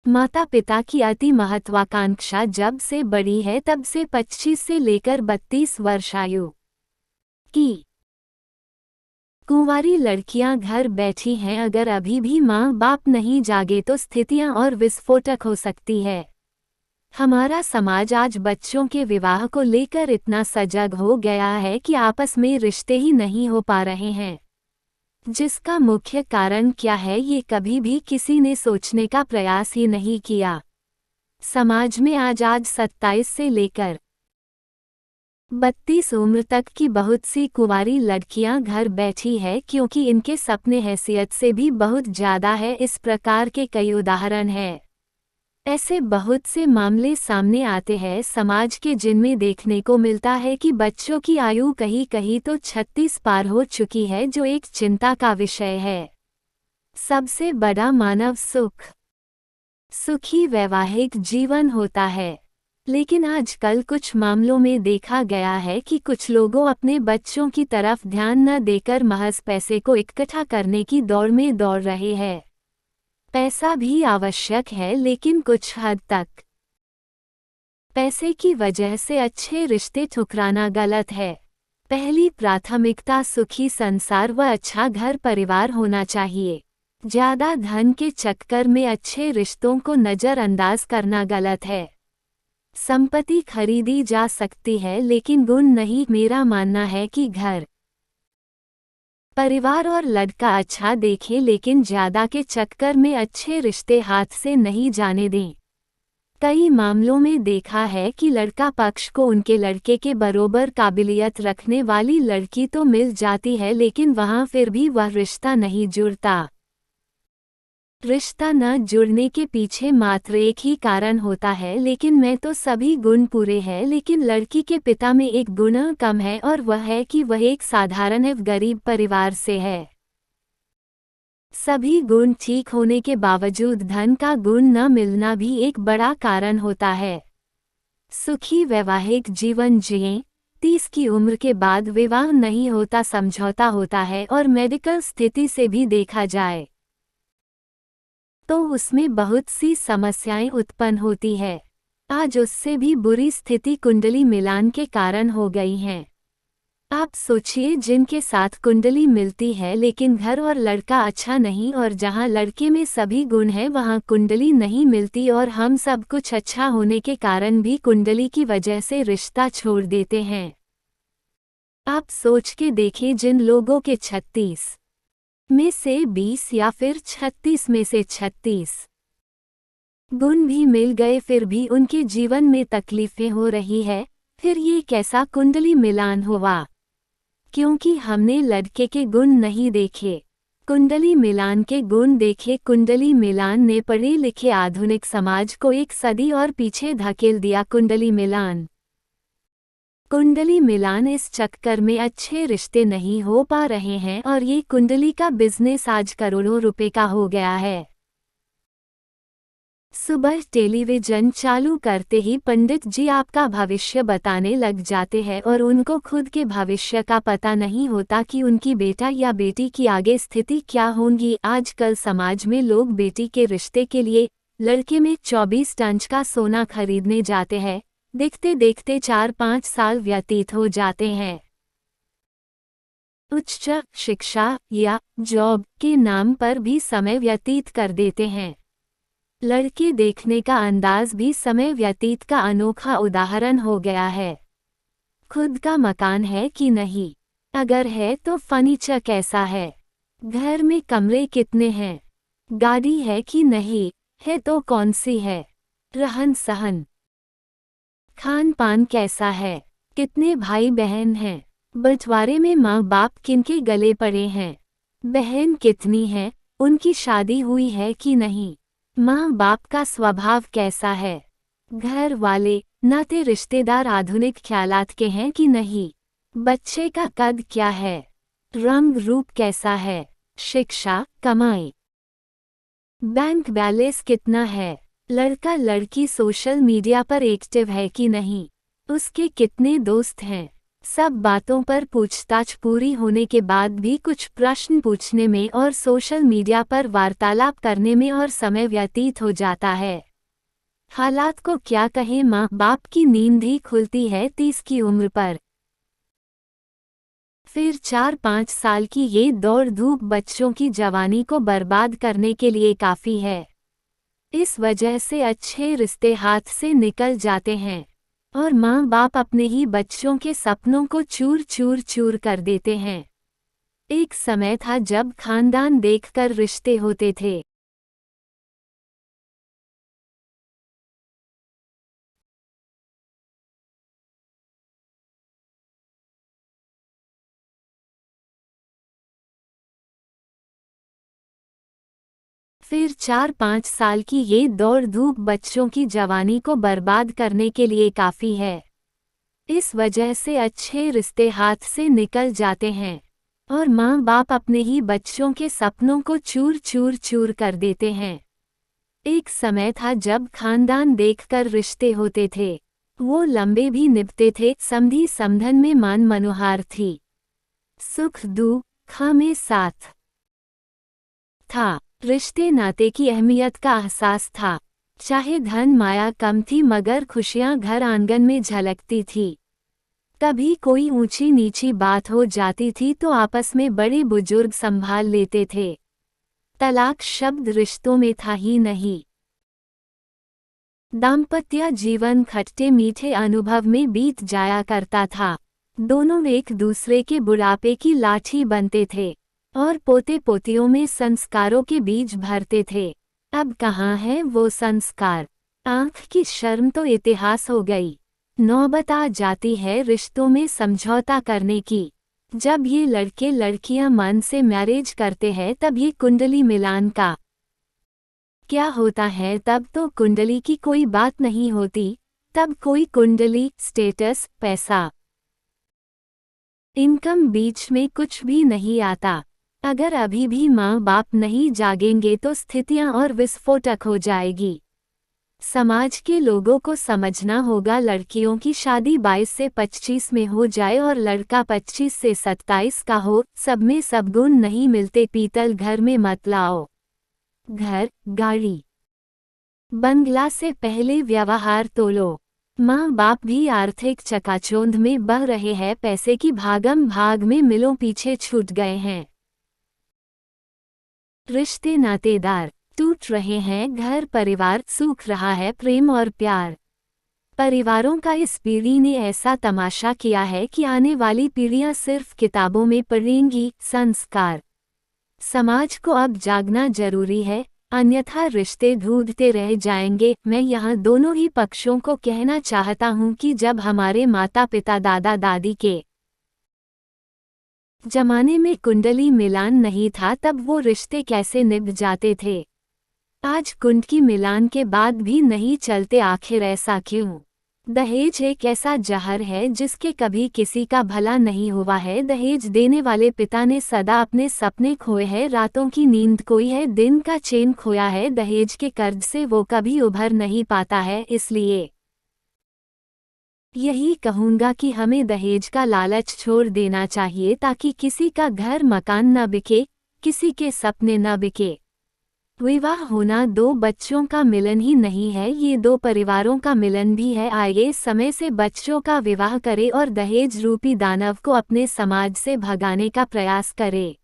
माता पिता की अति महत्वाकांक्षा जब से बड़ी है तब से 25 से लेकर 32 वर्ष आयु की कुंवारी लड़कियां घर बैठी हैं। अगर अभी भी माँ बाप नहीं जागे तो स्थितियां और विस्फोटक हो सकती है। हमारा समाज आज बच्चों के विवाह को लेकर इतना सजग हो गया है कि आपस में रिश्ते ही नहीं हो पा रहे हैं। जिसका मुख्य कारण क्या है ये कभी भी किसी ने सोचने का प्रयास ही नहीं किया। समाज में आज 27 से लेकर 32 उम्र तक की बहुत सी कुंवारी लड़कियां घर बैठी है क्योंकि इनके सपने हैसियत से भी बहुत ज़्यादा है। इस प्रकार के कई उदाहरण हैं। ऐसे बहुत से मामले सामने आते हैं समाज के जिनमें देखने को मिलता है कि बच्चों की आयु कहीं कहीं तो 36 पार हो चुकी है, जो एक चिंता का विषय है। सबसे बड़ा मानव सुखी वैवाहिक जीवन होता है, लेकिन आजकल कुछ मामलों में देखा गया है कि कुछ लोगों अपने बच्चों की तरफ ध्यान न देकर महज पैसे को इकट्ठा करने की दौड़ में दौड़ रहे हैं। पैसा भी आवश्यक है, लेकिन कुछ हद तक पैसे की वजह से अच्छे रिश्ते ठुकराना गलत है। पहली प्राथमिकता सुखी संसार व अच्छा घर परिवार होना चाहिए। ज्यादा धन के चक्कर में अच्छे रिश्तों को नजरअंदाज करना गलत है। संपत्ति खरीदी जा सकती है लेकिन गुण नहीं। मेरा मानना है कि घर परिवार और लड़का अच्छा देखें, लेकिन ज्यादा के चक्कर में अच्छे रिश्ते हाथ से नहीं जाने दें। कई मामलों में देखा है कि लड़का पक्ष को उनके लड़के के बरोबर काबिलियत रखने वाली लड़की तो मिल जाती है, लेकिन वहां फिर भी वह रिश्ता नहीं जुड़ता। रिश्ता न जुड़ने के पीछे मात्र एक ही कारण होता है, लेकिन मैं तो सभी गुण पूरे हैं, लेकिन लड़की के पिता में एक गुण कम है और वह है कि वह एक साधारण एवं गरीब परिवार से है। सभी गुण ठीक होने के बावजूद धन का गुण न मिलना भी एक बड़ा कारण होता है। सुखी वैवाहिक जीवन जिएं। 30 की उम्र के बाद विवाह नहीं होता, समझौता होता है, और मेडिकल स्थिति से भी देखा जाए तो उसमें बहुत सी समस्याएं उत्पन्न होती है। आज उससे भी बुरी स्थिति कुंडली मिलान के कारण हो गई हैं। आप सोचिए, जिनके साथ कुंडली मिलती है लेकिन घर और लड़का अच्छा नहीं, और जहां लड़के में सभी गुण हैं वहां कुंडली नहीं मिलती, और हम सब कुछ अच्छा होने के कारण भी कुंडली की वजह से रिश्ता छोड़ देते हैं। आप सोच के देखिए, जिन लोगों के 36 में से 20 या फिर 36 में से 36 गुण भी मिल गए, फिर भी उनके जीवन में तकलीफें हो रही है, फिर ये कैसा कुंडली मिलान हुआ? क्योंकि हमने लड़के के गुण नहीं देखे, कुंडली मिलान के गुण देखे। कुंडली मिलान ने पढ़े लिखे आधुनिक समाज को एक सदी और पीछे धकेल दिया। कुंडली मिलान इस चक्कर में अच्छे रिश्ते नहीं हो पा रहे हैं, और ये कुंडली का बिजनेस आज करोड़ों रुपए का हो गया है। सुबह टेलीविजन चालू करते ही पंडित जी आपका भविष्य बताने लग जाते हैं, और उनको खुद के भविष्य का पता नहीं होता कि उनकी बेटा या बेटी की आगे स्थिति क्या होंगी। आजकल समाज में लोग बेटी के रिश्ते के लिए लड़के में 24 टन का सोना खरीदने जाते हैं। देखते देखते 4-5 साल व्यतीत हो जाते हैं। उच्च शिक्षा या जॉब के नाम पर भी समय व्यतीत कर देते हैं। लड़के देखने का अंदाज भी समय व्यतीत का अनोखा उदाहरण हो गया है। खुद का मकान है कि नहीं? अगर है तो फर्नीचर कैसा है? घर में कमरे कितने हैं? गाड़ी है कि नहीं? है तो कौन सी है? रहन सहन खान पान कैसा है? कितने भाई बहन हैं? बंटवारे में माँ बाप किनके गले पड़े हैं? बहन कितनी है? उनकी शादी हुई है कि नहीं? माँ बाप का स्वभाव कैसा है? घर वाले नाते रिश्तेदार आधुनिक ख्यालात के हैं कि नहीं? बच्चे का कद क्या है? रंग रूप कैसा है? शिक्षा, कमाई, बैंक बैलेंस कितना है? लड़का लड़की सोशल मीडिया पर एक्टिव है कि नहीं? उसके कितने दोस्त हैं? सब बातों पर पूछताछ पूरी होने के बाद भी कुछ प्रश्न पूछने में और सोशल मीडिया पर वार्तालाप करने में और समय व्यतीत हो जाता है। हालात को क्या कहें, माँ बाप की नींद ही खुलती है 30 की उम्र पर। फिर 4-5 साल की ये दौड़ धूप बच्चों की जवानी को बर्बाद करने के लिए काफ़ी है। इस वजह से अच्छे रिश्ते हाथ से निकल जाते हैं और माँ बाप अपने ही बच्चों के सपनों को चूर चूर चूर कर देते हैं। एक समय था जब खानदान देखकर रिश्ते होते थे। फिर 4-5 साल की ये दौड़ धूप बच्चों की जवानी को बर्बाद करने के लिए काफ़ी है। इस वजह से अच्छे रिश्ते हाथ से निकल जाते हैं और माँ बाप अपने ही बच्चों के सपनों को चूर चूर चूर कर देते हैं। एक समय था जब खानदान देखकर रिश्ते होते थे। वो लंबे भी निभते थे, समधी समधन में मान मनोहार थी। सुख दुख में साथ था। रिश्ते नाते की अहमियत का एहसास था। चाहे धन माया कम थी मगर खुशियां घर आंगन में झलकती थी। कभी कोई ऊंची नीची बात हो जाती थी तो आपस में बड़े बुजुर्ग संभाल लेते थे। तलाक शब्द रिश्तों में था ही नहीं। दाम्पत्य जीवन खट्टे मीठे अनुभव में बीत जाया करता था। दोनों एक दूसरे के बुढ़ापे की लाठी बनते थे और पोते पोतियों में संस्कारों के बीज भरते थे। अब कहाँ है वो संस्कार? आंख की शर्म तो इतिहास हो गई। नौबत आ जाती है रिश्तों में समझौता करने की। जब ये लड़के लड़कियां मन से मैरिज करते हैं तब ये कुंडली मिलान का क्या होता है? तब तो कुंडली की कोई बात नहीं होती। तब कोई कुंडली, स्टेटस, पैसा, इनकम बीच में कुछ भी नहीं आता। अगर अभी भी माँ बाप नहीं जागेंगे तो स्थितियां और विस्फोटक हो जाएगी। समाज के लोगों को समझना होगा लड़कियों की शादी 22 से 25 में हो जाए और लड़का 25 से 27 का हो। सब में सब गुण नहीं मिलते, पीतल घर में मत लाओ। घर, गाड़ी, बंगला से पहले व्यवहार तोलो। माँ बाप भी आर्थिक चकाचौंध में बह रहे हैं, पैसे की भागम भाग में मिलों पीछे छूट गए हैं। रिश्ते नातेदार टूट रहे हैं, घर परिवार सूख रहा है, प्रेम और प्यार। परिवारों का इस पीढ़ी ने ऐसा तमाशा किया है कि आने वाली पीढ़ियां सिर्फ किताबों में पढ़ेंगी। संस्कार समाज को अब जागना जरूरी है, अन्यथा रिश्ते ढूंढते रह जाएंगे। मैं यहाँ दोनों ही पक्षों को कहना चाहता हूँ कि जब हमारे माता पिता दादा दादी के जमाने में कुंडली मिलान नहीं था तब वो रिश्ते कैसे निभ जाते थे। आज कुंड की मिलान के बाद भी नहीं चलते, आखिर ऐसा क्यों? दहेज एक ऐसा जहर है जिसके कभी किसी का भला नहीं हुआ है। दहेज देने वाले पिता ने सदा अपने सपने खोए हैं, रातों की नींद खोई है, दिन का चैन खोया है। दहेज के कर्ज से वो कभी उभर नहीं पाता है। इसलिए यही कहूँगा कि हमें दहेज का लालच छोड़ देना चाहिए ताकि किसी का घर मकान न बिके, किसी के सपने न बिके। विवाह होना दो बच्चों का मिलन ही नहीं है, ये दो परिवारों का मिलन भी है। आइए समय से बच्चों का विवाह करें और दहेज रूपी दानव को अपने समाज से भगाने का प्रयास करें।